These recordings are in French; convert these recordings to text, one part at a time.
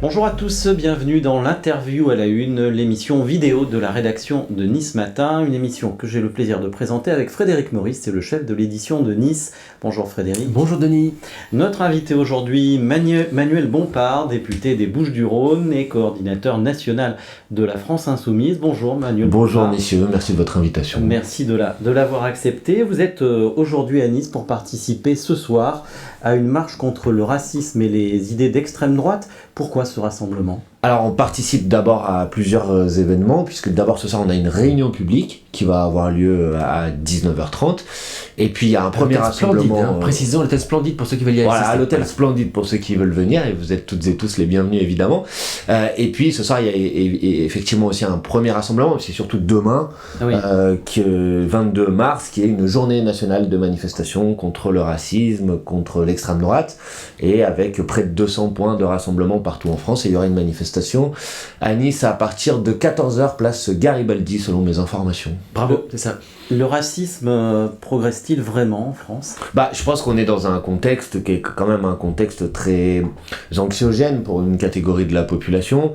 Bonjour à tous, bienvenue dans l'interview à la une, l'émission vidéo de la rédaction de Nice Matin, une émission que j'ai le plaisir de présenter avec Frédéric Maurice, c'est le chef de l'édition de Nice. Bonjour Frédéric. Bonjour Denis. Notre invité aujourd'hui, Manuel Bompard, député des Bouches-du-Rhône et coordinateur national de la France Insoumise. Bonjour Manuel Bonjour Bompard. messieurs, merci de votre invitation. Merci de l'avoir accepté. Vous êtes aujourd'hui à Nice pour participer ce soir à une marche contre le racisme et les idées d'extrême droite. Pourquoi ce rassemblement ? Alors on participe d'abord à plusieurs événements, puisque d'abord ce soir on a une réunion publique qui va avoir lieu à 19h30, et puis il y a un premier rassemblement... Précisons, l'hôtel Splendide pour ceux qui veulent y assister. Voilà, à l'hôtel Splendide pour ceux qui veulent venir, et vous êtes toutes et tous les bienvenus évidemment. Et puis ce soir il y a effectivement aussi un premier rassemblement, c'est surtout demain, 22 mars, qui est une journée nationale de manifestation contre le racisme, contre l'extrême droite, et avec près de 200 points de rassemblement partout en France, et il y aura une manifestation à Nice à partir de 14h, place Garibaldi, selon mes informations. Bravo, c'est ça. Le racisme progresse-t-il vraiment en France ? Je pense qu'on est dans un contexte qui est quand même un contexte très anxiogène pour une catégorie de la population.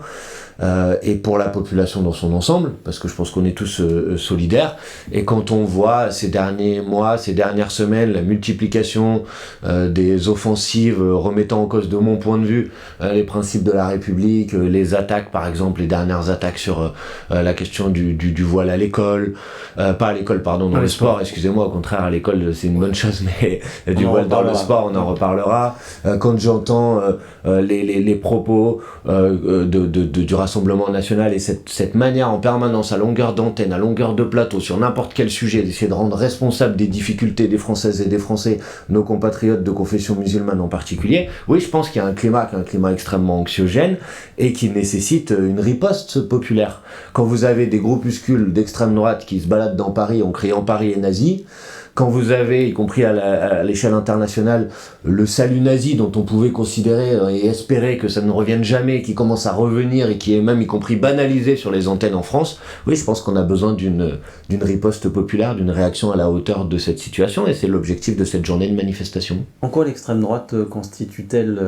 Et pour la population dans son ensemble, parce que je pense qu'on est tous solidaires, et quand on voit ces derniers mois, ces dernières semaines, la multiplication des offensives remettant en cause, de mon point de vue, les principes de la République, les attaques par exemple, les dernières attaques sur la question du voile à l'école, pas à l'école pardon, dans le sport, excusez-moi, au contraire à l'école c'est une bonne chose, mais du voile dans le sport on en reparlera, quand j'entends les propos du Rassemblement national et cette manière en permanence, à longueur d'antenne, à longueur de plateau, sur n'importe quel sujet, d'essayer de rendre responsables des difficultés des Françaises et des Français, nos compatriotes de confession musulmane en particulier, oui, je pense qu'il y a un climat extrêmement anxiogène et qui nécessite une riposte populaire. Quand vous avez des groupuscules d'extrême droite qui se baladent dans Paris en criant Paris est nazi, quand vous avez, y compris à l'échelle internationale, le salut nazi dont on pouvait considérer et espérer que ça ne revienne jamais, qui commence à revenir et qui est même y compris banalisé sur les antennes en France, oui, je pense qu'on a besoin d'une riposte populaire, d'une réaction à la hauteur de cette situation, et c'est l'objectif de cette journée de manifestation. En quoi l'extrême droite constitue-t-elle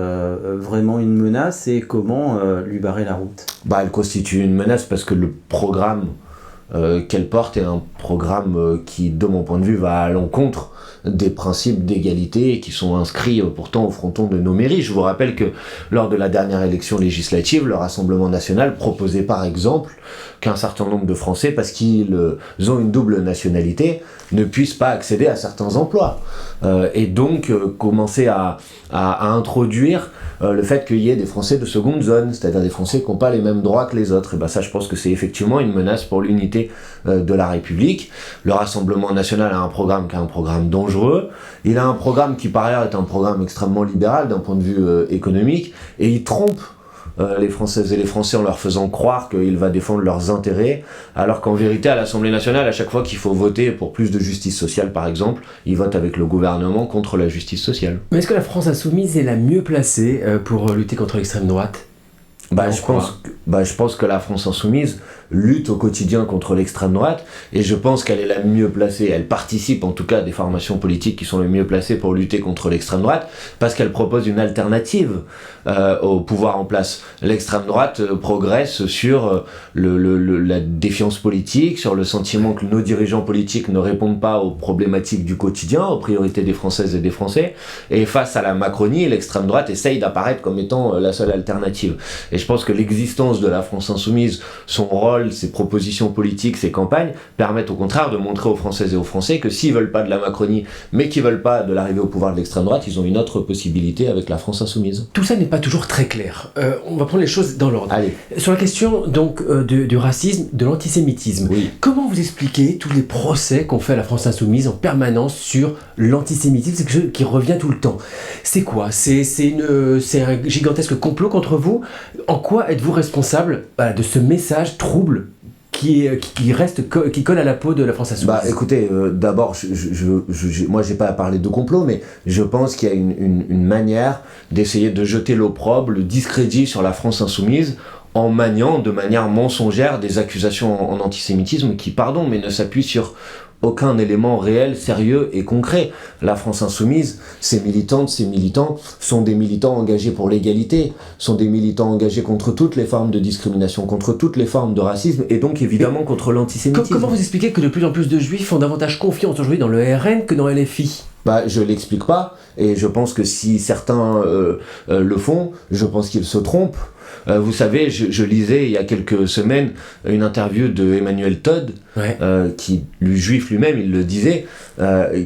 vraiment une menace et comment lui barrer la route ? Elle constitue une menace parce que le programme qu'elle porte est un programme qui, de mon point de vue, va à l'encontre des principes d'égalité qui sont inscrits pourtant au fronton de nos mairies. Je vous rappelle que lors de la dernière élection législative, le Rassemblement national proposait par exemple qu'un certain nombre de Français, parce qu'ils ont une double nationalité, ne puissent pas accéder à certains emplois. Et donc commencer à introduire le fait qu'il y ait des Français de seconde zone, c'est-à-dire des Français qui n'ont pas les mêmes droits que les autres. Et ça, je pense que c'est effectivement une menace pour l'unité de la République. Le Rassemblement national a un programme qui est un programme dangereux. Il a un programme qui, par ailleurs, est un programme extrêmement libéral d'un point de vue économique, et il trompe les Françaises et les Français en leur faisant croire qu'il va défendre leurs intérêts, alors qu'en vérité à l'Assemblée nationale, à chaque fois qu'il faut voter pour plus de justice sociale par exemple, il vote avec le gouvernement contre la justice sociale. Mais est-ce que la France Insoumise est la mieux placée pour lutter contre l'extrême droite ? Je pense que la France Insoumise lutte au quotidien contre l'extrême droite, et je pense qu'elle est la mieux placée, elle participe en tout cas à des formations politiques qui sont les mieux placées pour lutter contre l'extrême droite, parce qu'elle propose une alternative au pouvoir en place. L'extrême droite progresse sur la défiance politique, sur le sentiment que nos dirigeants politiques ne répondent pas aux problématiques du quotidien, aux priorités des Françaises et des Français, et face à la Macronie, l'extrême droite essaye d'apparaître comme étant la seule alternative. Et je pense que l'existence de la France Insoumise, son rôle, ses propositions politiques, ses campagnes, permettent au contraire de montrer aux Françaises et aux Français que s'ils veulent pas de la Macronie, mais qu'ils veulent pas de l'arrivée au pouvoir de l'extrême droite, ils ont une autre possibilité avec la France Insoumise. Tout ça n'est pas toujours très clair. On va prendre les choses dans l'ordre. Allez. Sur la question donc du racisme, de l'antisémitisme, oui. Comment vous expliquez tous les procès qu'on fait à la France Insoumise en permanence sur l'antisémitisme, c'est quelque chose qui revient tout le temps. C'est quoi ? C'est un gigantesque complot contre vous ? En quoi êtes-vous responsable de ce message trouble qui colle à la peau de la France Insoumise ? Écoutez, d'abord, moi j'ai pas à parler de complot, mais je pense qu'il y a une manière d'essayer de jeter l'opprobre, le discrédit sur la France Insoumise en maniant de manière mensongère des accusations en antisémitisme qui, pardon, mais ne s'appuient sur aucun élément réel, sérieux et concret. La France Insoumise, ses militantes, ses militants sont des militants engagés pour l'égalité, sont des militants engagés contre toutes les formes de discrimination, contre toutes les formes de racisme et donc évidemment contre l'antisémitisme. Comment vous expliquez que de plus en plus de juifs ont davantage confiance aujourd'hui dans le RN que dans LFI ? Je l'explique pas, et je pense que si certains le font, je pense qu'ils se trompent. Vous savez, je lisais il y a quelques semaines une interview de Emmanuel Todd, qui, lui juif lui-même, il le disait,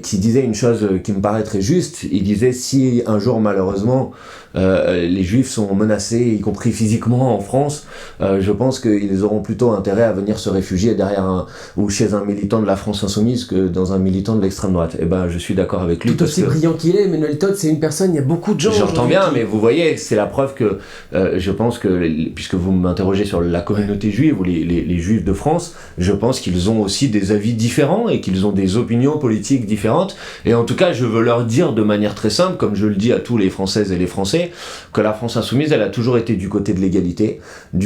qui disait une chose qui me paraît très juste. Il disait, si un jour malheureusement les juifs sont menacés, y compris physiquement en France, je pense qu'ils auront plutôt intérêt à venir se réfugier derrière ou chez un militant de la France Insoumise que dans un militant de l'extrême droite. Et je suis d'accord avec lui. Tout aussi brillant qu'il est, Emmanuel Todd, c'est une personne, il y a beaucoup de gens. J'entends bien, mais vous voyez, c'est la preuve que je pense que, puisque vous m'interrogez sur la communauté juive ou les juifs de France, je pense qu'ils ont aussi des avis différents et qu'ils ont des opinions politiques différentes. Et en tout cas, je veux leur dire de manière très simple, comme je le dis à tous les Françaises et les Français, que la France Insoumise, elle a toujours été du côté de l'égalité,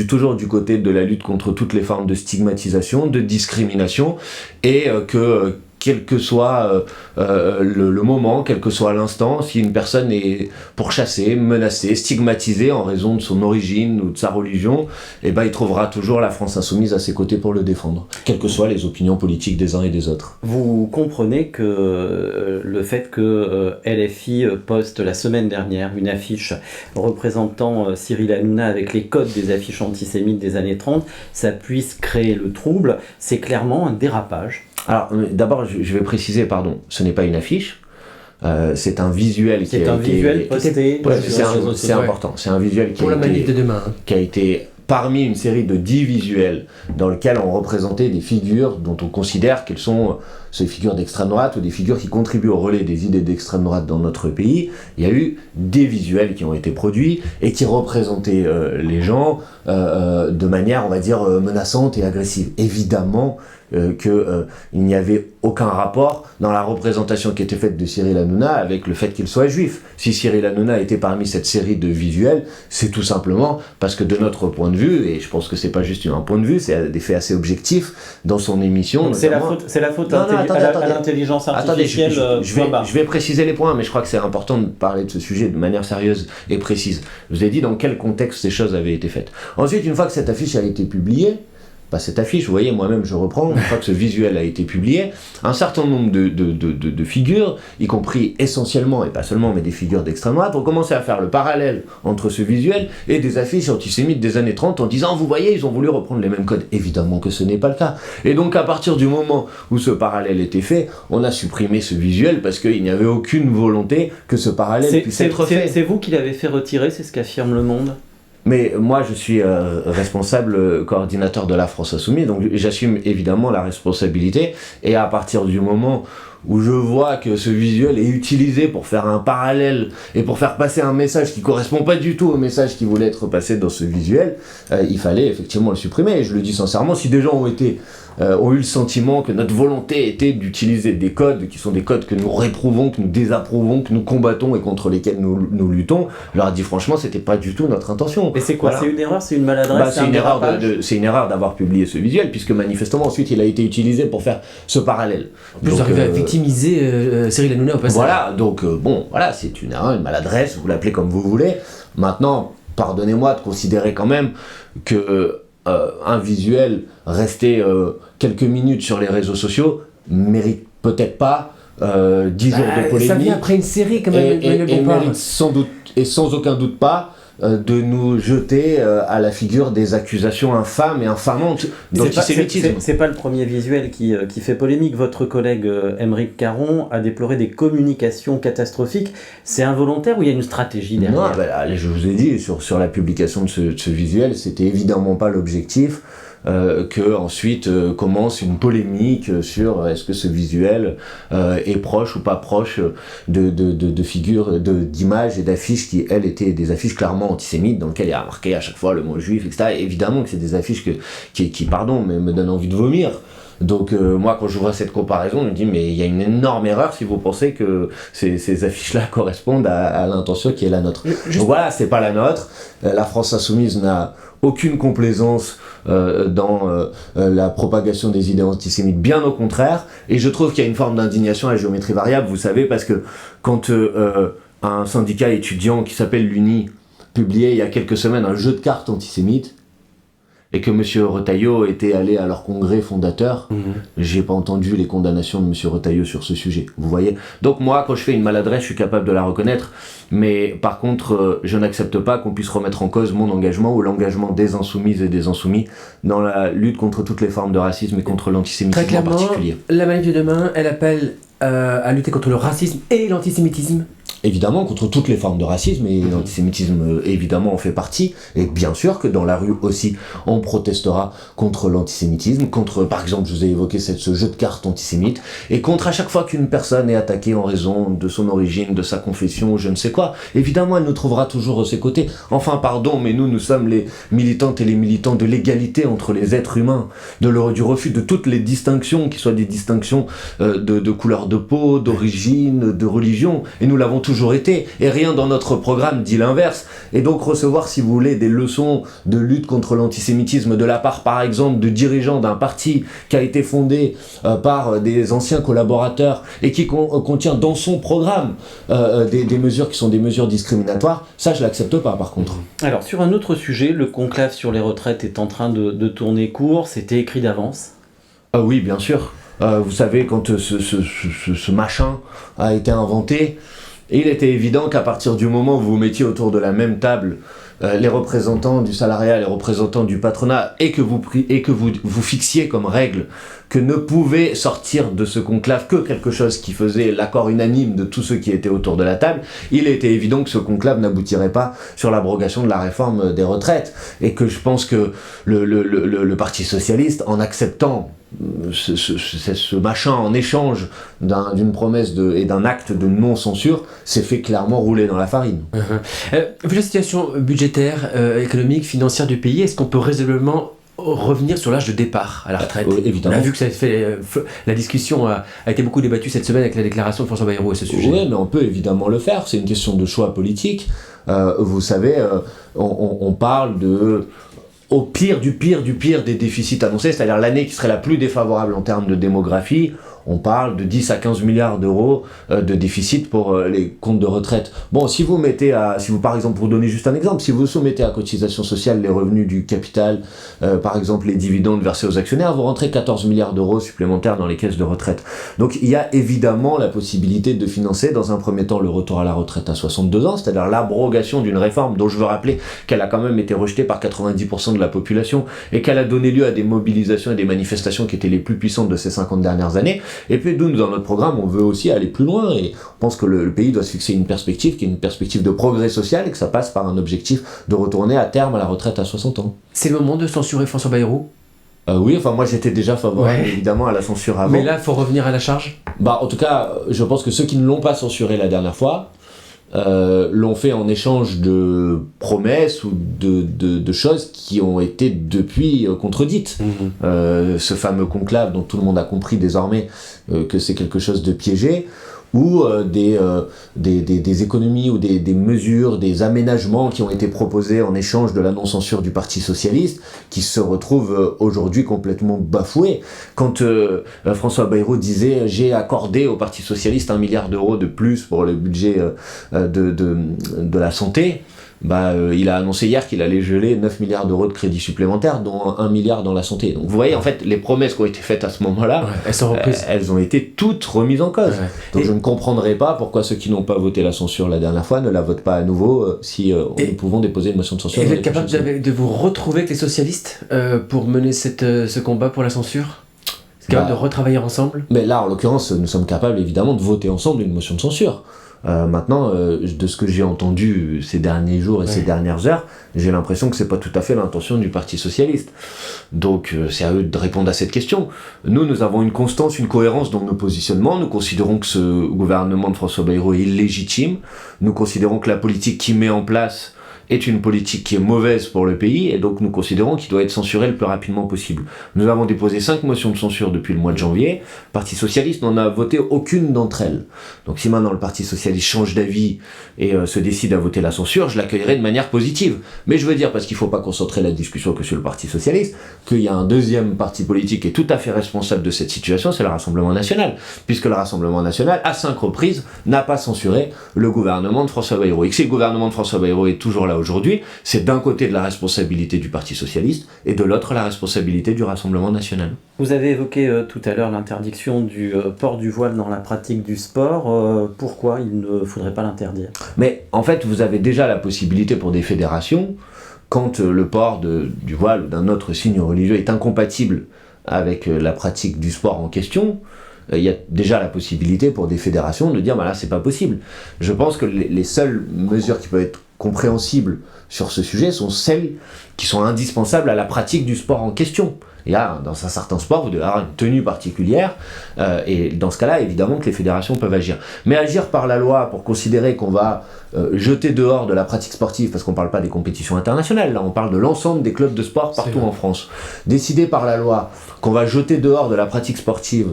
toujours du côté de la lutte contre toutes les formes de stigmatisation, de discrimination, et que quel que soit le moment, quel que soit l'instant, si une personne est pourchassée, menacée, stigmatisée en raison de son origine ou de sa religion, il trouvera toujours la France Insoumise à ses côtés pour le défendre, quelles que soient les opinions politiques des uns et des autres. Vous comprenez que le fait que LFI poste la semaine dernière une affiche représentant Cyril Hanouna avec les codes des affiches antisémites des années 30, ça puisse créer le trouble, c'est clairement un dérapage. Alors, d'abord, je vais préciser, ce n'est pas une affiche, c'est un visuel qui a été posté. C'est important, c'est un visuel qui a été parmi une série de 10 visuels dans lesquels on représentait des figures dont on considère qu'elles sont ces figures d'extrême droite ou des figures qui contribuent au relais des idées d'extrême droite dans notre pays. Il y a eu des visuels qui ont été produits et qui représentaient les gens de manière, on va dire, menaçante et agressive. Évidemment qu'il n'y avait aucun rapport dans la représentation qui était faite de Cyril Hanouna avec le fait qu'il soit juif. Si Cyril Hanouna était parmi cette série de visuels, c'est tout simplement parce que de notre point de vue, et je pense que c'est pas juste un point de vue, c'est des faits assez objectifs dans son émission. Donc c'est la faute à l'intelligence artificielle. Je vais préciser les points, mais je crois que c'est important de parler de ce sujet de manière sérieuse et précise. Je vous ai dit dans quel contexte ces choses avaient été faites. Ensuite, une fois que cette affiche a été publiée, cette affiche, vous voyez, moi-même je reprends, une fois que ce visuel a été publié, un certain nombre de figures, y compris essentiellement, et pas seulement, mais des figures d'extrême droite, ont commencé à faire le parallèle entre ce visuel et des affiches antisémites des années 30 en disant, vous voyez, ils ont voulu reprendre les mêmes codes. Évidemment que ce n'est pas le cas. Et donc à partir du moment où ce parallèle était fait, on a supprimé ce visuel parce qu'il n'y avait aucune volonté que ce parallèle puisse être fait. C'est vous qui l'avez fait retirer, c'est ce qu'affirme Le Monde ? Mais moi, je suis responsable coordinateur de la France Insoumise, donc j'assume évidemment la responsabilité. Et à partir du moment où je vois que ce visuel est utilisé pour faire un parallèle et pour faire passer un message qui correspond pas du tout au message qui voulait être passé dans ce visuel, il fallait effectivement le supprimer. Et je le dis sincèrement, si des gens ont eu le sentiment que notre volonté était d'utiliser des codes qui sont des codes que nous réprouvons, que nous désapprouvons, que nous combattons et contre lesquels nous luttons, je leur ai dit franchement, c'était pas du tout notre intention. Et c'est quoi ? Voilà. C'est une erreur ? C'est une maladresse ? C'est une erreur d'avoir publié ce visuel, puisque manifestement ensuite il a été utilisé pour faire ce parallèle. Vous arrivez à victimiser Cyril Hanouna au passage. Voilà, donc voilà, c'est une erreur, une maladresse, vous l'appelez comme vous voulez. Maintenant, pardonnez-moi de considérer quand même que un visuel resté quelques minutes sur les réseaux sociaux mérite peut-être pas 10 jours de polémique. Ça vient après une série quand même. Et mérite sans doute, et sans aucun doute pas, de nous jeter à la figure des accusations infâmes et infamantes d'antisémitisme. C'est pas le premier visuel qui fait polémique. Votre collègue Aymeric Caron a déploré des communications catastrophiques. C'est involontaire ou il y a une stratégie derrière ? Non, je vous ai dit, sur la publication de ce visuel, c'était évidemment pas l'objectif. Que ensuite commence une polémique sur est-ce que ce visuel est proche ou pas proche de figures, d'images et d'affiches qui, elles, étaient des affiches clairement antisémites dans lesquelles il y a marqué à chaque fois le mot juif, etc. Et évidemment que c'est des affiches qui pardon, mais me donnent envie de vomir. Donc moi, quand je vois cette comparaison, je me dis, mais il y a une énorme erreur si vous pensez que ces affiches-là correspondent à l'intention qui est la nôtre. Donc voilà, c'est pas la nôtre. La France Insoumise n'a aucune complaisance dans la propagation des idées antisémites, bien au contraire. Et je trouve qu'il y a une forme d'indignation à géométrie variable, vous savez, parce que quand un syndicat étudiant qui s'appelle l'UNI publiait il y a quelques semaines un jeu de cartes antisémite, et que M. Retailleau était allé à leur congrès fondateur, j'ai pas entendu les condamnations de M. Retailleau sur ce sujet, vous voyez. Donc moi, quand je fais une maladresse, je suis capable de la reconnaître, mais par contre, je n'accepte pas qu'on puisse remettre en cause mon engagement ou l'engagement des insoumises et des insoumis dans la lutte contre toutes les formes de racisme et contre l'antisémitisme très clairement, en particulier. La manif de demain, elle appelle à lutter contre le racisme et l'antisémitisme. Évidemment, contre toutes les formes de racisme, et l'antisémitisme, évidemment, en fait partie. Et bien sûr que dans la rue aussi, on protestera contre l'antisémitisme, contre, par exemple, je vous ai évoqué ce jeu de cartes antisémite, et contre à chaque fois qu'une personne est attaquée en raison de son origine, de sa confession, je ne sais quoi. Évidemment, elle nous trouvera toujours à ses côtés. Enfin, pardon, mais nous sommes les militantes et les militants de l'égalité entre les êtres humains, du refus de toutes les distinctions, qui soient des distinctions de couleur de peau, d'origine, de religion, et nous l'avons toujours été, et rien dans notre programme dit l'inverse. Et donc recevoir, si vous voulez, des leçons de lutte contre l'antisémitisme de la part, par exemple, de dirigeants d'un parti qui a été fondé par des anciens collaborateurs et qui contient dans son programme des mesures qui sont des mesures discriminatoires, ça je l'accepte pas par contre. Alors sur un autre sujet, le conclave sur les retraites est en train de tourner court, c'était écrit d'avance. Ah oui, bien sûr. Vous savez, quand ce machin a été inventé, il était évident qu'à partir du moment où vous mettiez autour de la même table les représentants du salariat, les représentants du patronat, et que vous fixiez comme règle que ne pouvait sortir de ce conclave que quelque chose qui faisait l'accord unanime de tous ceux qui étaient autour de la table, il était évident que ce conclave n'aboutirait pas sur l'abrogation de la réforme des retraites. Et que je pense que le Parti Socialiste, en acceptant ce machin en échange d'une promesse et d'un acte de non-censure, s'est fait clairement rouler dans la farine. Vu la situation budgétaire, économique, financière du pays, est-ce qu'on peut raisonnablement revenir sur l'âge de départ à la retraite? Évidemment. On a vu que ça a fait, la discussion a été beaucoup débattue cette semaine avec la déclaration de François Bayrou à ce sujet. Oui, mais on peut évidemment le faire, c'est une question de choix politique. Vous savez, on parle au pire du pire des déficits annoncés, c'est-à-dire l'année qui serait la plus défavorable en termes de démographie, on parle de 10 à 15 milliards d'euros de déficit pour les comptes de retraite. Bon, si vous, par exemple, pour donner juste un exemple, si vous soumettez à cotisation sociale les revenus du capital, par exemple les dividendes versés aux actionnaires, vous rentrez 14 milliards d'euros supplémentaires dans les caisses de retraite. Donc il y a évidemment la possibilité de financer dans un premier temps le retour à la retraite à 62 ans, c'est-à-dire l'abrogation d'une réforme dont je veux rappeler qu'elle a quand même été rejetée par 90% de la population et qu'elle a donné lieu à des mobilisations et des manifestations qui étaient les plus puissantes de ces 50 dernières années. Et puis nous, dans notre programme, on veut aussi aller plus loin et on pense que le pays doit se fixer une perspective qui est une perspective de progrès social et que ça passe par un objectif de retourner à terme à la retraite à 60 ans. C'est le moment de censurer François Bayrou? Oui, enfin moi j'étais déjà favorable évidemment à la censure avant. Mais là, il faut revenir à la charge? En tout cas, je pense que ceux qui ne l'ont pas censuré la dernière fois l'ont fait en échange de promesses ou de choses qui ont été depuis contredites. Ce fameux conclave dont tout le monde a compris désormais que c'est quelque chose de piégé, ou des économies ou des mesures, des aménagements qui ont été proposés en échange de la non-censure du Parti Socialiste, qui se retrouvent aujourd'hui complètement bafoués. Quand François Bayrou disait « j'ai accordé au Parti Socialiste 1 milliard d'euros de plus pour le budget de la santé », il a annoncé hier qu'il allait geler 9 milliards d'euros de crédits supplémentaires, dont 1 milliard dans la santé. Donc vous voyez, en fait, les promesses qui ont été faites à ce moment-là, elles sont reprises. Elles ont été toutes remises en cause. Donc je ne comprendrai pas pourquoi ceux qui n'ont pas voté la censure la dernière fois ne la votent pas à nouveau si nous pouvons déposer une motion de censure. Et vous êtes capable de vous retrouver avec les socialistes pour mener ce combat pour la censure? C'est capable de retravailler ensemble? Mais là, en l'occurrence, nous sommes capables évidemment de voter ensemble une motion de censure. Maintenant, de ce que j'ai entendu ces derniers jours et ces dernières heures, j'ai l'impression que c'est pas tout à fait l'intention du Parti Socialiste. Donc c'est à eux de répondre à cette question. Nous avons une constance, une cohérence dans nos positionnements. Nous considérons que ce gouvernement de François Bayrou est illégitime. Nous considérons que la politique qu'il met en place est une politique qui est mauvaise pour le pays, et donc nous considérons qu'il doit être censuré le plus rapidement possible. Nous avons déposé 5 motions de censure depuis le mois de janvier. Le Parti Socialiste n'en a voté aucune d'entre elles. Donc si maintenant le Parti Socialiste change d'avis et se décide à voter la censure, je l'accueillerai de manière positive. Mais je veux dire, parce qu'il ne faut pas concentrer la discussion que sur le Parti Socialiste, qu'il y a un deuxième parti politique qui est tout à fait responsable de cette situation, c'est le Rassemblement National. Puisque le Rassemblement National, à 5 reprises, n'a pas censuré le gouvernement de François Bayrou. Et que si le gouvernement de François Bayrou est toujours là aujourd'hui, c'est d'un côté de la responsabilité du Parti Socialiste et de l'autre la responsabilité du Rassemblement National. Vous avez évoqué tout à l'heure l'interdiction du port du voile dans la pratique du sport. Pourquoi il ne faudrait pas l'interdire ? Mais en fait, vous avez déjà la possibilité pour des fédérations, quand le port du voile ou d'un autre signe religieux est incompatible avec la pratique du sport en question, il y a déjà la possibilité pour des fédérations de dire bah là c'est pas possible. Je pense que les seules mesures qui peuvent être compréhensibles sur ce sujet sont celles qui sont indispensables à la pratique du sport en question. Il y a dans un certain sport, vous devez avoir une tenue particulière, et dans ce cas-là, évidemment que les fédérations peuvent agir. Mais agir par la loi pour considérer qu'on va jeter dehors de la pratique sportive, parce qu'on ne parle pas des compétitions internationales, là on parle de l'ensemble des clubs de sport partout en France. Décider par la loi qu'on va jeter dehors de la pratique sportive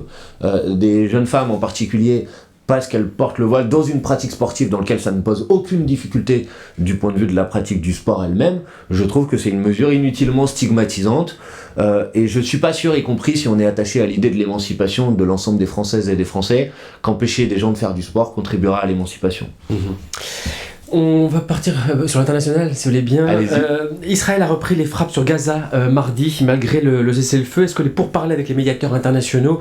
des jeunes femmes en particulier, parce qu'elles portent le voile dans une pratique sportive dans laquelle ça ne pose aucune difficulté du point de vue de la pratique du sport elle-même, je trouve que c'est une mesure inutilement stigmatisante, et je ne suis pas sûr, y compris si on est attaché à l'idée de l'émancipation de l'ensemble des Françaises et des Français, qu'empêcher des gens de faire du sport contribuera à l'émancipation. On va partir sur l'international, si vous voulez bien. Israël a repris les frappes sur Gaza mardi, malgré le cessez-le-feu. Est-ce que les pourparlers avec les médiateurs internationaux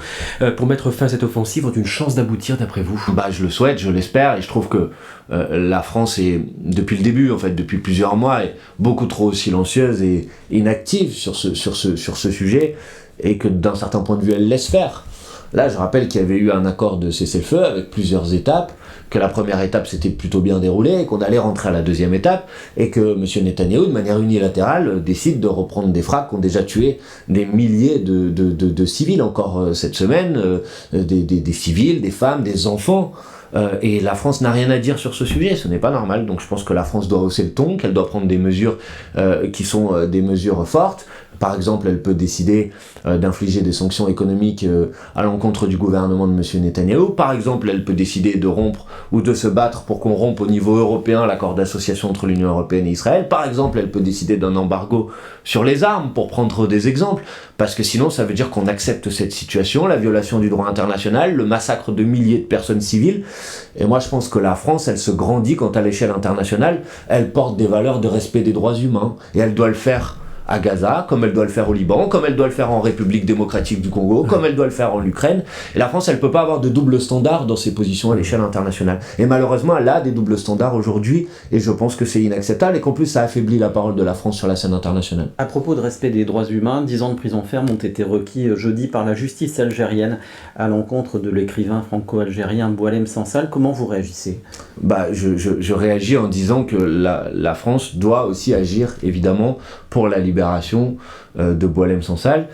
pour mettre fin à cette offensive ont une chance d'aboutir, d'après vous ? Je le souhaite, je l'espère, et je trouve que la France est, depuis le début, en fait, depuis plusieurs mois, est beaucoup trop silencieuse et inactive sur ce sujet, et que d'un certain point de vue, elle laisse faire. Là, je rappelle qu'il y avait eu un accord de cessez-le-feu avec plusieurs étapes, que la première étape s'était plutôt bien déroulée, et qu'on allait rentrer à la deuxième étape, et que M. Netanyahou, de manière unilatérale, décide de reprendre des frappes qui ont déjà tué des milliers de civils encore cette semaine, des civils, des femmes, des enfants. Et la France n'a rien à dire sur ce sujet, ce n'est pas normal. Donc je pense que la France doit hausser le ton, qu'elle doit prendre des mesures qui sont des mesures fortes. Par exemple, elle peut décider d'infliger des sanctions économiques à l'encontre du gouvernement de M. Netanyahou. Par exemple, elle peut décider de rompre ou de se battre pour qu'on rompe au niveau européen l'accord d'association entre l'Union européenne et Israël. Par exemple, elle peut décider d'un embargo sur les armes, pour prendre des exemples. Parce que sinon, ça veut dire qu'on accepte cette situation, la violation du droit international, le massacre de milliers de personnes civiles. Et moi, je pense que la France, elle se grandit quand à l'échelle internationale, elle porte des valeurs de respect des droits humains. Et elle doit le faire à Gaza, comme elle doit le faire au Liban, comme elle doit le faire en République démocratique du Congo, comme elle doit le faire en Ukraine. Et la France, elle peut pas avoir de double standard dans ses positions à l'échelle internationale. Et malheureusement, elle a des doubles standards aujourd'hui, et je pense que c'est inacceptable, et qu'en plus, ça affaiblit la parole de la France sur la scène internationale. À propos de respect des droits humains, 10 ans de prison ferme ont été requis jeudi par la justice algérienne à l'encontre de l'écrivain franco-algérien Boualem Sansal. Comment vous réagissez ? Je réagis en disant que la France doit aussi agir, évidemment, pour la libération de Boualem Sansal.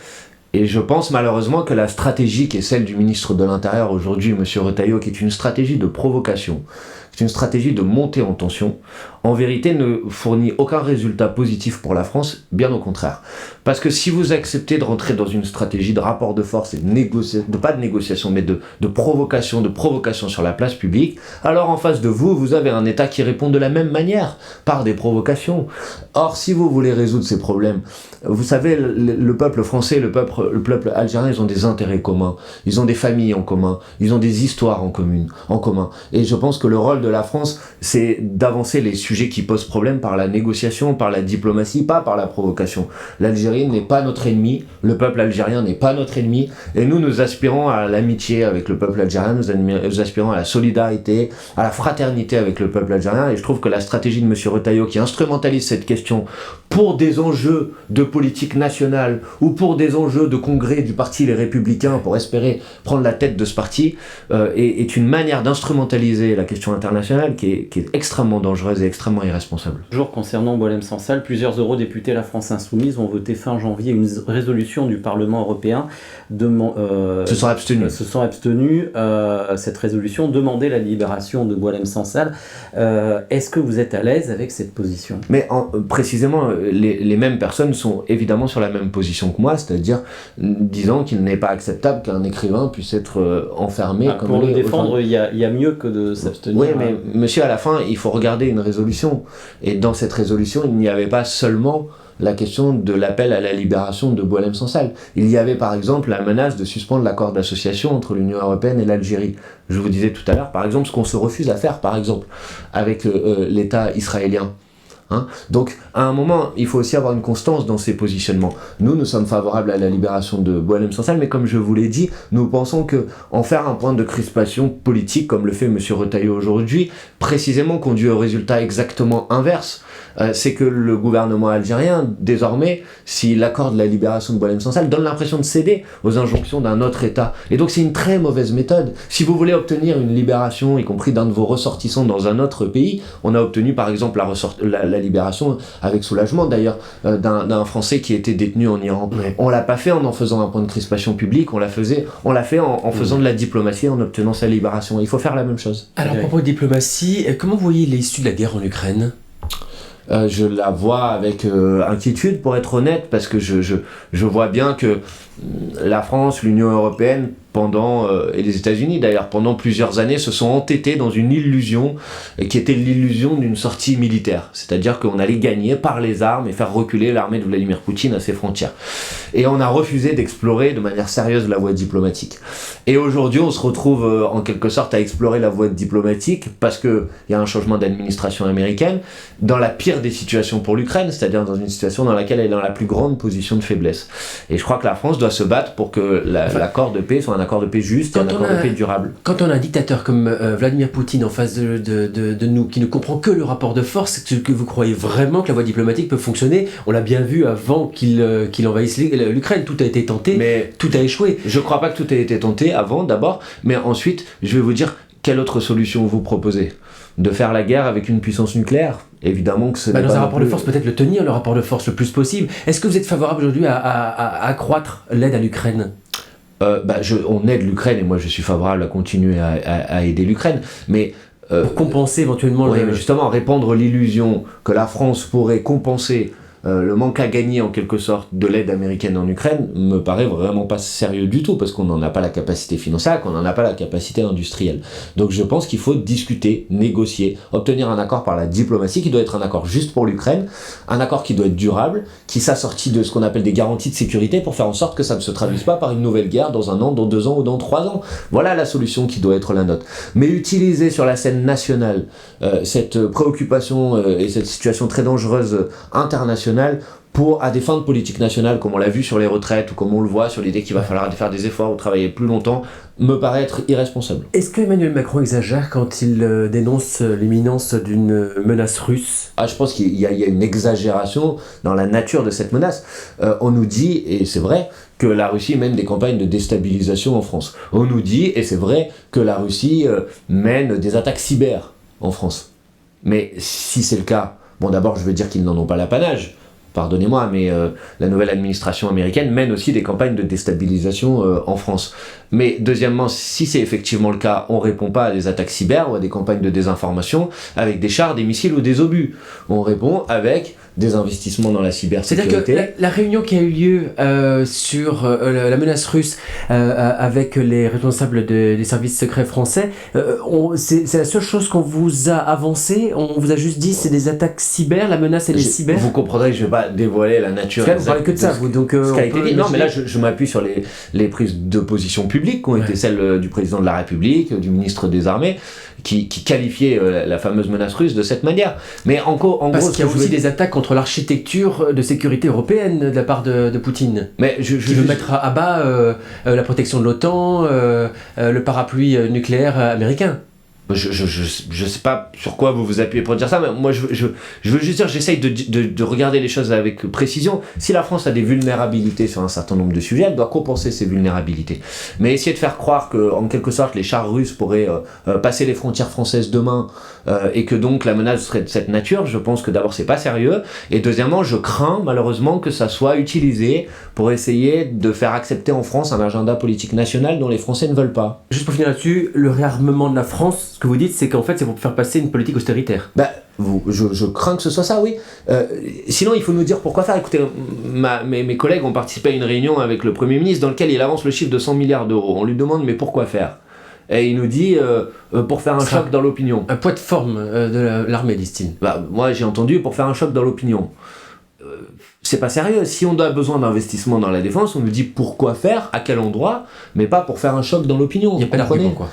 Et je pense malheureusement que la stratégie qui est celle du ministre de l'Intérieur aujourd'hui, M. Retailleau, qui est une stratégie de provocation, c'est une stratégie de montée en tension, en vérité ne fournit aucun résultat positif pour la France, bien au contraire. Parce que si vous acceptez de rentrer dans une stratégie de rapport de force et pas de négociation, mais de provocation sur la place publique, alors en face de vous, vous avez un État qui répond de la même manière, par des provocations. Or, si vous voulez résoudre ces problèmes, vous savez, le peuple français, le peuple algérien, ils ont des intérêts communs, ils ont des familles en commun, ils ont des histoires en commun. Et je pense que le rôle de la France, c'est d'avancer les sujets qui posent problème par la négociation, par la diplomatie, pas par la provocation. L'Algérie n'est pas notre ennemi, le peuple algérien n'est pas notre ennemi, et nous aspirons à l'amitié avec le peuple algérien, nous aspirons à la solidarité, à la fraternité avec le peuple algérien, et je trouve que la stratégie de M. Retailleau, qui instrumentalise cette question pour des enjeux de politique nationale, ou pour des enjeux de congrès du parti Les Républicains, pour espérer prendre la tête de ce parti, est une manière d'instrumentaliser la question internationale internationale qui est extrêmement dangereuse et extrêmement irresponsable. Toujours concernant Boualem Sansal, plusieurs eurodéputés de la France Insoumise ont voté fin janvier une résolution du Parlement européen Se sont abstenus. Cette résolution demandait la libération de Boualem Sansal. Est-ce que vous êtes à l'aise avec cette position ? Mais précisément, les mêmes personnes sont évidemment sur la même position que moi, c'est-à-dire disant qu'il n'est pas acceptable qu'un écrivain puisse être enfermé. Comme pour le défendre, il y a mieux que de s'abstenir. Oui, mais monsieur, à la fin, il faut regarder une résolution. Et dans cette résolution, il n'y avait pas seulement la question de l'appel à la libération de Boualem Sansal. Il y avait par exemple la menace de suspendre l'accord d'association entre l'Union européenne et l'Algérie. Je vous disais tout à l'heure, par exemple, ce qu'on se refuse à faire, par exemple, avec l'État israélien. Donc, à un moment, il faut aussi avoir une constance dans ces positionnements. Nous sommes favorables à la libération de Boualem Sansal, mais comme je vous l'ai dit, nous pensons qu'en faire un point de crispation politique, comme le fait M. Retailleau aujourd'hui, précisément conduit au résultat exactement inverse. C'est que le gouvernement algérien, désormais, s'il accorde la libération de Boualem Sansal, donne l'impression de céder aux injonctions d'un autre État. Et donc c'est une très mauvaise méthode. Si vous voulez obtenir une libération, y compris d'un de vos ressortissants dans un autre pays, on a obtenu par exemple la libération, avec soulagement d'ailleurs, d'un Français qui était détenu en Iran. Ouais. On l'a pas fait en faisant un point de crispation publique, on l'a fait en faisant de la diplomatie, en obtenant sa libération. Il faut faire la même chose. Alors, à propos de diplomatie, comment vous voyez l'issue de la guerre en Ukraine ? Je la vois avec inquiétude, pour être honnête, parce que je vois bien que la France, l'Union européenne, et les États-Unis d'ailleurs, pendant plusieurs années, se sont entêtés dans une illusion qui était l'illusion d'une sortie militaire. C'est-à-dire qu'on allait gagner par les armes et faire reculer l'armée de Vladimir Poutine à ses frontières. Et on a refusé d'explorer de manière sérieuse la voie diplomatique. Et aujourd'hui, on se retrouve en quelque sorte à explorer la voie diplomatique parce qu'il y a un changement d'administration américaine dans la pire des situations pour l'Ukraine, c'est-à-dire dans une situation dans laquelle elle est dans la plus grande position de faiblesse. Et je crois que la France doit se battre pour que l'accord de paix soit un accord de paix juste et un accord de paix durable. Quand on a un dictateur comme Vladimir Poutine en face de nous, qui ne comprend que le rapport de force, est-ce que vous croyez vraiment que la voie diplomatique peut fonctionner ? On l'a bien vu avant qu'il envahisse l'Ukraine, tout a été tenté, mais tout a échoué. Je ne crois pas que tout ait été tenté avant d'abord, mais ensuite, je vais vous dire quelle autre solution vous proposez ? De faire la guerre avec une puissance nucléaire ? Évidemment que ce n'est dans pas un rapport de force, peut-être le tenir, le rapport de force le plus possible. Est-ce que vous êtes favorable aujourd'hui à accroître l'aide à l'Ukraine ? On aide l'Ukraine et moi je suis favorable à continuer à aider l'Ukraine, mais pour compenser éventuellement mais justement répandre l'illusion que la France pourrait compenser le manque à gagner en quelque sorte de l'aide américaine en Ukraine me paraît vraiment pas sérieux du tout, parce qu'on n'en a pas la capacité financière, qu'on n'en a pas la capacité industrielle. Donc je pense qu'il faut discuter, négocier, obtenir un accord par la diplomatie qui doit être un accord juste pour l'Ukraine, un accord qui doit être durable, qui s'assortit de ce qu'on appelle des garanties de sécurité pour faire en sorte que ça ne se traduise pas par une nouvelle guerre dans 1 an, dans 2 ans ou dans 3 ans. Voilà la solution qui doit être la nôtre. Mais utiliser sur la scène nationale cette préoccupation et cette situation très dangereuse internationale à des fins de politique nationale, comme on l'a vu sur les retraites ou comme on le voit sur l'idée qu'il va falloir faire des efforts ou travailler plus longtemps, me paraît être irresponsable. Est-ce que Emmanuel Macron exagère quand il dénonce l'imminence d'une menace russe ? Je pense qu'il y a une exagération dans la nature de cette menace. On nous dit, et c'est vrai, que la Russie mène des campagnes de déstabilisation en France. On nous dit, et c'est vrai, que la Russie mène des attaques cyber en France. Mais si c'est le cas, d'abord je veux dire qu'ils n'en ont pas l'apanage. Pardonnez-moi, mais la nouvelle administration américaine mène aussi des campagnes de déstabilisation en France. Mais deuxièmement, si c'est effectivement le cas, on ne répond pas à des attaques cyber ou à des campagnes de désinformation avec des chars, des missiles ou des obus. On répond avec des investissements dans la cybersécurité. C'est-à-dire que la réunion qui a eu lieu sur la menace russe avec les responsables des services secrets français, c'est la seule chose qu'on vous a avancé. On vous a juste dit c'est des attaques cyber, la menace elle est cyber. Vous comprendrez que je ne vais pas dévoiler la nature exacte. Vous parlez que de ça, vous. Donc, ce qui a été dit. Non, mais là je m'appuie sur les prises de position publiques qui ont été celles du président de la République, du ministre des Armées, qui qualifiait la fameuse menace russe de cette manière. Mais en gros, qu'il y a aussi des attaques contre l'architecture de sécurité européenne de la part de Poutine. Mais qui veut mettre à bas la protection de l'OTAN, le parapluie nucléaire américain. Je sais pas sur quoi vous vous appuyez pour dire ça, mais moi je veux juste dire, j'essaye de regarder les choses avec précision. Si la France a des vulnérabilités sur un certain nombre de sujets, elle doit compenser ces vulnérabilités. Mais essayer de faire croire que, en quelque sorte, les chars russes pourraient passer les frontières françaises demain et que donc la menace serait de cette nature, je pense que d'abord c'est pas sérieux, et deuxièmement je crains malheureusement que ça soit utilisé pour essayer de faire accepter en France un agenda politique national dont les Français ne veulent pas. Juste pour finir là-dessus, le réarmement de la France, ce que vous dites, c'est qu'en fait, c'est pour faire passer une politique austéritaire. Je crains que ce soit ça, oui. Sinon, il faut nous dire pourquoi faire. Écoutez, mes collègues ont participé à une réunion avec le Premier ministre dans laquelle il avance le chiffre de 100 milliards d'euros. On lui demande, mais pourquoi faire ? Et il nous dit, pour faire un choc dans l'opinion. Un poids de forme de l'armée, disent-ils. Moi, j'ai entendu, pour faire un choc dans l'opinion. C'est pas sérieux. Si on a besoin d'investissement dans la défense, on nous dit pourquoi faire, à quel endroit, mais pas pour faire un choc dans l'opinion. Il n'y a pas d'argument, quoi.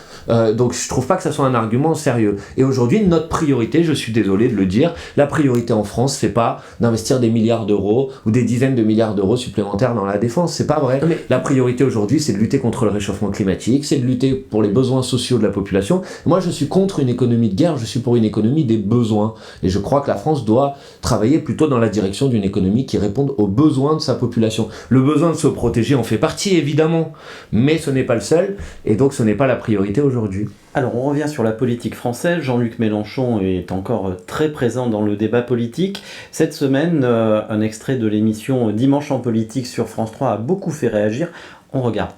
Donc je trouve pas que ça soit un argument sérieux. Et aujourd'hui, notre priorité, je suis désolé de le dire, la priorité en France, c'est pas d'investir des milliards d'euros ou des dizaines de milliards d'euros supplémentaires dans la défense. C'est pas vrai. Mais la priorité aujourd'hui, c'est de lutter contre le réchauffement climatique, c'est de lutter pour les besoins sociaux de la population. Moi, je suis contre une économie de guerre, je suis pour une économie des besoins. Et je crois que la France doit travailler plutôt dans la direction d'une économie qui réponde aux besoins de sa population. Le besoin de se protéger en fait partie, évidemment, mais ce n'est pas le seul, et donc ce n'est pas la priorité aujourd'hui. Alors on revient sur la politique française. Jean-Luc Mélenchon est encore très présent dans le débat politique. Cette semaine, un extrait de l'émission Dimanche en politique sur France 3 a beaucoup fait réagir. On regarde.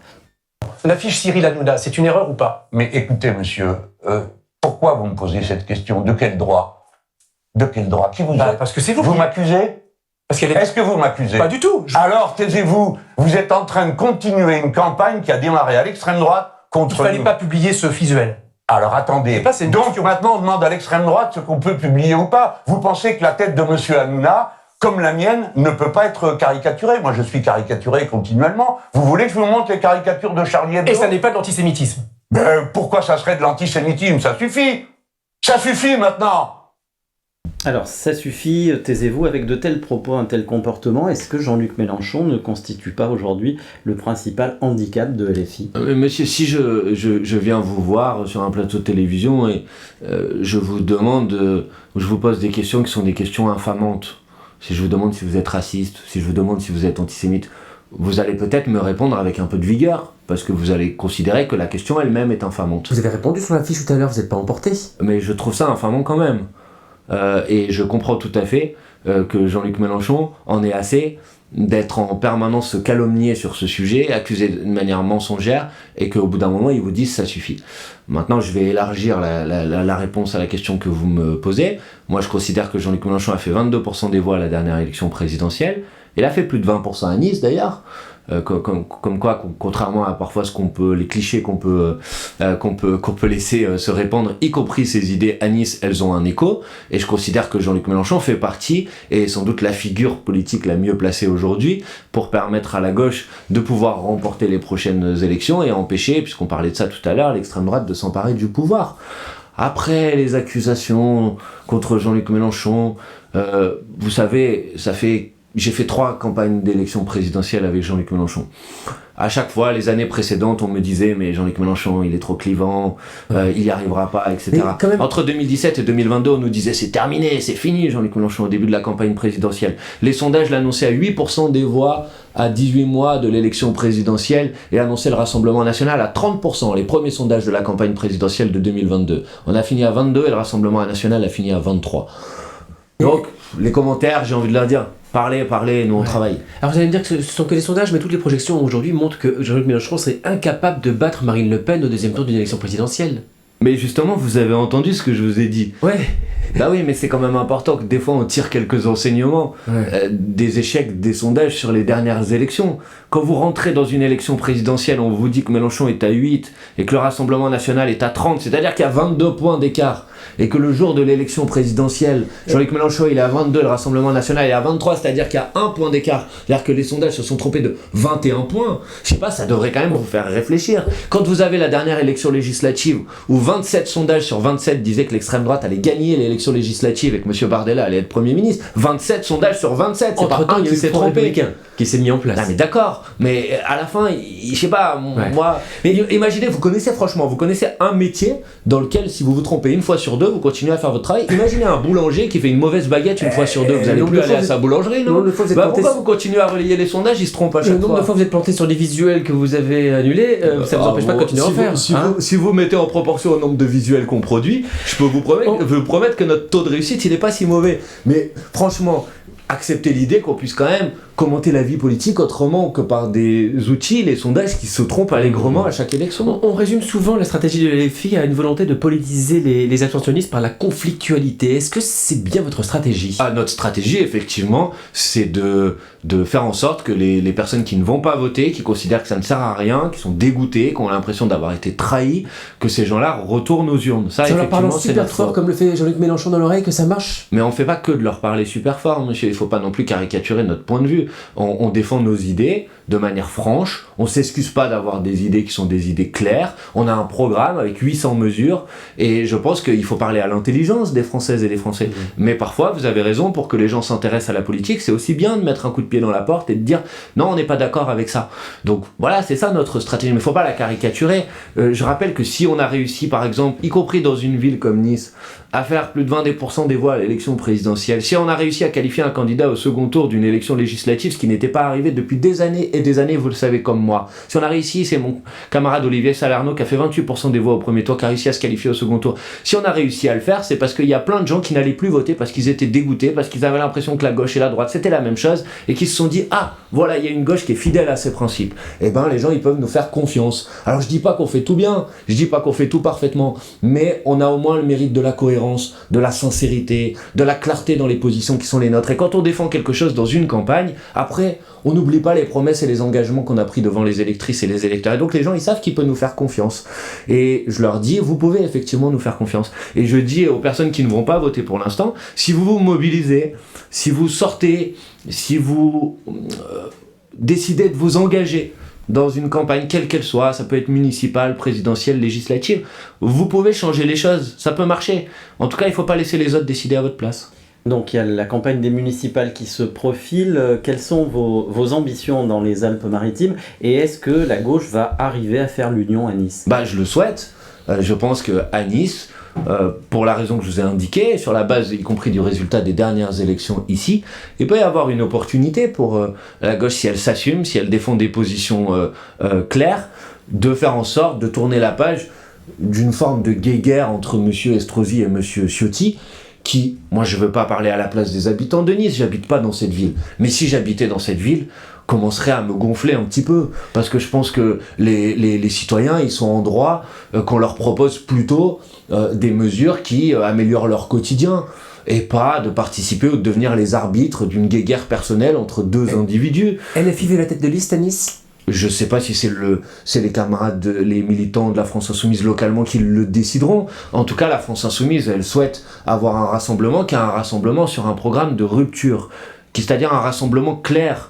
L'affiche Cyril Hanouna, c'est une erreur ou pas ? Mais écoutez, monsieur, pourquoi vous me posez cette question ? De quel droit ? De quel droit ? Qui vous êtes ? Parce que c'est vous. Vous m'accusez ? Est-ce que vous m'accusez ? Pas du tout. Alors, taisez-vous. Vous êtes en train de continuer une campagne qui a démarré à l'extrême droite contre Il fallait nous. pas publier ce visuel. Alors, attendez. C'est une Donc, question. maintenant, on demande à l'extrême droite ce qu'on peut publier ou pas. Vous pensez que la tête de monsieur Hanouna, comme la mienne, ne peut pas être caricaturée ? Moi, je suis caricaturé continuellement. Vous voulez que je vous montre les caricatures de Charlie Hebdo ? Et ça n'est pas de l'antisémitisme. Pourquoi ça serait de l'antisémitisme ? Ça suffit. Ça suffit maintenant. Alors, ça suffit, taisez-vous, avec de tels propos, un tel comportement. Est-ce que Jean-Luc Mélenchon ne constitue pas aujourd'hui le principal handicap de LFI ? Monsieur, si je viens vous voir sur un plateau de télévision et je vous demande, je vous pose des questions qui sont des questions infamantes, si je vous demande si vous êtes raciste, si je vous demande si vous êtes antisémite, vous allez peut-être me répondre avec un peu de vigueur, parce que vous allez considérer que la question elle-même est infamante. Vous avez répondu sur l'affiche tout à l'heure, vous n'êtes pas emporté. Mais je trouve ça infamant quand même. Et je comprends tout à fait que Jean-Luc Mélenchon en ait assez d'être en permanence calomnié sur ce sujet, accusé de manière mensongère, et qu'au bout d'un moment, il vous dise ça suffit. Maintenant, je vais élargir la réponse à la question que vous me posez. Moi, je considère que Jean-Luc Mélenchon a fait 22% des voix à la dernière élection présidentielle. Il a fait plus de 20% à Nice, d'ailleurs. Comme quoi, contrairement à parfois les clichés qu'on peut laisser se répandre, y compris ces idées à Nice, elles ont un écho. Et je considère que Jean-Luc Mélenchon fait partie, et est sans doute la figure politique la mieux placée aujourd'hui, pour permettre à la gauche de pouvoir remporter les prochaines élections et empêcher, puisqu'on parlait de ça tout à l'heure, l'extrême droite de s'emparer du pouvoir. Après les accusations contre Jean-Luc Mélenchon, vous savez, j'ai fait 3 campagnes d'élection présidentielle avec Jean-Luc Mélenchon. À chaque fois, les années précédentes, on me disait « mais Jean-Luc Mélenchon, il est trop clivant, il n'y arrivera pas, etc. » Entre 2017 et 2022, on nous disait « c'est terminé, c'est fini Jean-Luc Mélenchon » au début de la campagne présidentielle. Les sondages l'annonçaient à 8% des voix à 18 mois de l'élection présidentielle et annonçaient le Rassemblement National à 30%, les premiers sondages de la campagne présidentielle de 2022. On a fini à 22 et le Rassemblement National a fini à 23. Donc, les commentaires, j'ai envie de leur dire, parlez, nous on travaille. Alors vous allez me dire que ce sont que des sondages, mais toutes les projections aujourd'hui montrent que Jean-Luc Mélenchon serait incapable de battre Marine Le Pen au deuxième tour d'une élection présidentielle. Mais justement, vous avez entendu ce que je vous ai dit. Ouais. Bah oui, mais c'est quand même important que des fois on tire quelques enseignements des échecs des sondages sur les dernières élections. Quand vous rentrez dans une élection présidentielle, on vous dit que Mélenchon est à 8 et que le Rassemblement National est à 30, c'est-à-dire qu'il y a 22 points d'écart. Et que le jour de l'élection présidentielle, Jean-Luc Mélenchon il est à 22, le Rassemblement National est à 23, c'est-à-dire qu'il y a 1 point d'écart. C'est-à-dire que les sondages se sont trompés de 21 points. Je sais pas, ça devrait quand même vous faire réfléchir. Quand vous avez la dernière élection législative où 27 sondages sur 27 disaient que l'extrême droite allait gagner l'élection législative et que M. Bardella allait être Premier ministre, 27 sondages sur 27, c'est pas un qui s'est trompé. Qui qui s'est mis en place. Non mais d'accord, mais à la fin, je sais pas, moi... Mais imaginez, vous connaissez un métier dans lequel si vous vous trompez une fois sur deux, vous continuez à faire votre travail. Imaginez un boulanger qui fait une mauvaise baguette une fois sur deux, vous allez plus aller à sa boulangerie, non? Pourquoi vous continuez à relayer les sondages, il se trompe à chaque fois? Le nombre de fois vous êtes planté sur des visuels que vous avez annulés, ça vous empêche pas de continuer à en faire. Si vous mettez en proportion au nombre de visuels qu'on produit, je peux vous promettre que notre taux de réussite, il n'est pas si mauvais. Mais franchement, acceptez l'idée qu'on puisse quand même commenter la vie politique autrement que par des outils, les sondages qui se trompent allègrement à chaque élection. On résume souvent la stratégie de LFI à une volonté de politiser les abstentionnistes par la conflictualité. Est-ce que c'est bien votre stratégie? Notre stratégie, effectivement, c'est de faire en sorte que les personnes qui ne vont pas voter, qui considèrent que ça ne sert à rien, qui sont dégoûtées, qui ont l'impression d'avoir été trahis, que ces gens-là retournent aux urnes. Ça, en leur parlant c'est super fort, comme le fait Jean-Luc Mélenchon dans l'oreille, que ça marche? Mais on ne fait pas que de leur parler super fort, monsieur. Il ne faut pas non plus caricaturer notre point de vue. On défend nos idées de manière franche, on s'excuse pas d'avoir des idées qui sont des idées claires, on a un programme avec 800 mesures, et je pense qu'il faut parler à l'intelligence des Françaises et des Français. Mais parfois, vous avez raison, pour que les gens s'intéressent à la politique, c'est aussi bien de mettre un coup de pied dans la porte et de dire « non, on n'est pas d'accord avec ça ». Donc voilà, c'est ça notre stratégie, mais il faut pas la caricaturer. Je rappelle que si on a réussi, par exemple, y compris dans une ville comme Nice, à faire plus de 20% des voix à l'élection présidentielle, si on a réussi à qualifier un candidat au second tour d'une élection législative, ce qui n'était pas arrivé depuis des années et des années, vous le savez comme moi, si on a réussi, c'est mon camarade Olivier Salerno qui a fait 28% des voix au premier tour, qui a réussi à se qualifier au second tour, si on a réussi à le faire, c'est parce qu'il y a plein de gens qui n'allaient plus voter parce qu'ils étaient dégoûtés, parce qu'ils avaient l'impression que la gauche et la droite c'était la même chose, et qui se sont dit « ah, voilà, il y a une gauche qui est fidèle à ses principes ». Et ben les gens, ils peuvent nous faire confiance. Alors je dis pas qu'on fait tout bien, je dis pas qu'on fait tout parfaitement, mais on a au moins le mérite de la cohérence, de la sincérité, de la clarté dans les positions qui sont les nôtres. Et quand on défend quelque chose dans une campagne, après, on n'oublie pas les promesses et les engagements qu'on a pris devant les électrices et les électeurs. Et donc les gens, ils savent qu'ils peuvent nous faire confiance. Et je leur dis, vous pouvez effectivement nous faire confiance. Et je dis aux personnes qui ne vont pas voter pour l'instant, si vous vous mobilisez, si vous sortez, si vous décidez de vous engager dans une campagne quelle qu'elle soit, ça peut être municipale, présidentielle, législative, vous pouvez changer les choses, ça peut marcher. En tout cas, il ne faut pas laisser les autres décider à votre place. Donc il y a la campagne des municipales qui se profile. Quelles sont vos ambitions dans les Alpes-Maritimes, et est-ce que la gauche va arriver à faire l'union à Nice? Je le souhaite. Je pense qu'à Nice, pour la raison que je vous ai indiquée, sur la base y compris du résultat des dernières élections ici, il peut y avoir une opportunité pour la gauche, si elle s'assume, si elle défend des positions claires, de faire en sorte de tourner la page d'une forme de guéguerre entre M. Estrosi et M. Ciotti, qui, moi je veux pas parler à la place des habitants de Nice, j'habite pas dans cette ville, mais si j'habitais dans cette ville, commencerait à me gonfler un petit peu, parce que je pense que les citoyens, ils sont en droit qu'on leur propose plutôt des mesures qui améliorent leur quotidien, et pas de participer ou de devenir les arbitres d'une guéguerre personnelle entre deux individus. LFI veut la tête de liste à Nice? Je sais pas si c'est les camarades, les militants de la France Insoumise localement qui le décideront. En tout cas, la France Insoumise, elle souhaite avoir un rassemblement qui est un rassemblement sur un programme de rupture, c'est-à-dire un rassemblement clair,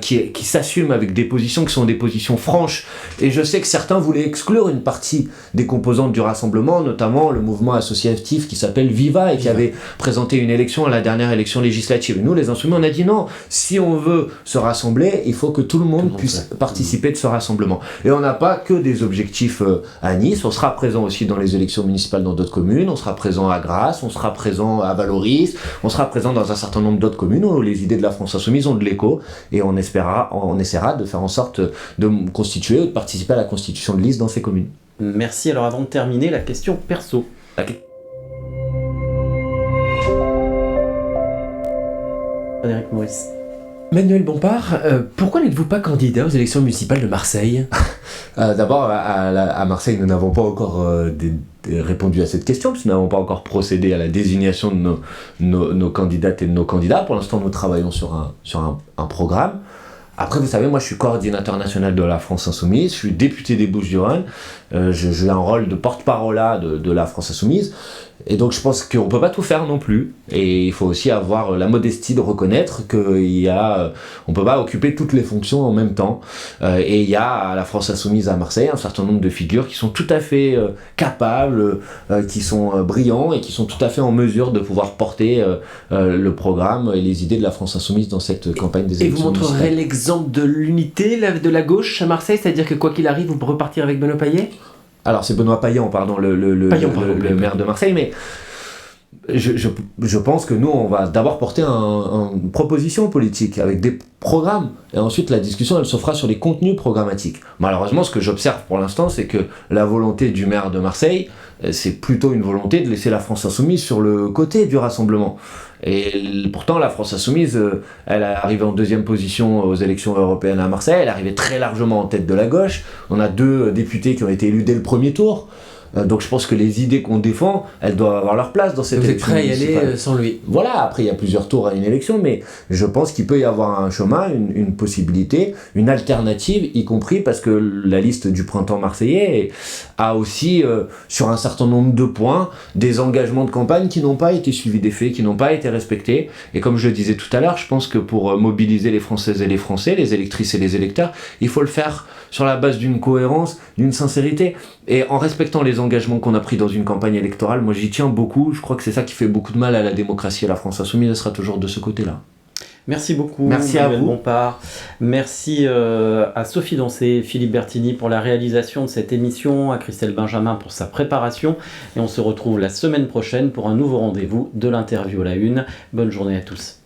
qui s'assume avec des positions qui sont des positions franches. Et je sais que certains voulaient exclure une partie des composantes du rassemblement, notamment le mouvement associatif qui s'appelle Viva et qui avait présenté une élection à la dernière élection législative. Et nous, les Insoumis, on a dit non, si on veut se rassembler, il faut que tout le monde puisse participer de ce rassemblement. Et on n'a pas que des objectifs à Nice, on sera présent aussi dans les élections municipales dans d'autres communes, on sera présent à Grasse, on sera présent à Valoris, on sera présent dans un certain nombre d'autres communes où les idées de la France Insoumise ont de l'écho. Et on essaiera de faire en sorte de constituer ou de participer à la constitution de liste dans ces communes. Merci. Alors avant de terminer, la question perso. Frédéric Maurice. Manuel Bompard, pourquoi n'êtes-vous pas candidat aux élections municipales de Marseille? D'abord, à Marseille, nous n'avons pas encore répondu à cette question, parce que nous n'avons pas encore procédé à la désignation de nos candidates et de nos candidats. Pour l'instant, nous travaillons sur un programme. Après, vous savez, moi je suis coordinateur national de la France Insoumise, je suis député des Bouches-du-Rhône, j'ai un rôle de porte-parole de la France Insoumise, Et donc je pense qu'on ne peut pas tout faire non plus. Et il faut aussi avoir la modestie de reconnaître qu'on ne peut pas occuper toutes les fonctions en même temps. Et il y a à la France Insoumise à Marseille un certain nombre de figures qui sont tout à fait capables, qui sont brillants et qui sont tout à fait en mesure de pouvoir porter le programme et les idées de la France Insoumise dans cette campagne des élections. Et vous montrerez l'exemple de l'unité de la gauche à Marseille, c'est-à-dire que quoi qu'il arrive, vous pourrez repartir avec Benoît Payet ? Alors c'est Benoît Payan, pardon, le maire de Marseille, mais je pense que nous, on va d'abord porter une proposition politique avec des programmes, et ensuite la discussion, elle se fera sur les contenus programmatiques. Malheureusement, ce que j'observe pour l'instant, c'est que la volonté du maire de Marseille, c'est plutôt une volonté de laisser la France Insoumise sur le côté du rassemblement. Et pourtant, la France Insoumise, elle est arrivée en 2e position aux élections européennes à Marseille, elle est arrivée très largement en tête de la gauche, on a 2 députés qui ont été élus dès le premier tour. Donc je pense que les idées qu'on défend, elles doivent avoir leur place dans cette élection. Vous êtes prêt à y aller sans lui ? Voilà, après il y a plusieurs tours à une élection, mais je pense qu'il peut y avoir un chemin, une possibilité, une alternative, y compris parce que la liste du printemps marseillais a aussi, sur un certain nombre de points, des engagements de campagne qui n'ont pas été suivis des faits, qui n'ont pas été respectés. Et comme je le disais tout à l'heure, je pense que pour mobiliser les Françaises et les Français, les électrices et les électeurs, il faut le faire sur la base d'une cohérence, d'une sincérité, et en respectant les engagements qu'on a pris dans une campagne électorale. Moi j'y tiens beaucoup, je crois que c'est ça qui fait beaucoup de mal à la démocratie, et la France Insoumise, elle sera toujours de ce côté-là. Merci beaucoup. Merci à vous. Bompard. Merci à Sophie Dancé, Philippe Bertini pour la réalisation de cette émission, à Christelle Benjamin pour sa préparation, et on se retrouve la semaine prochaine pour un nouveau rendez-vous de l'interview à la une. Bonne journée à tous.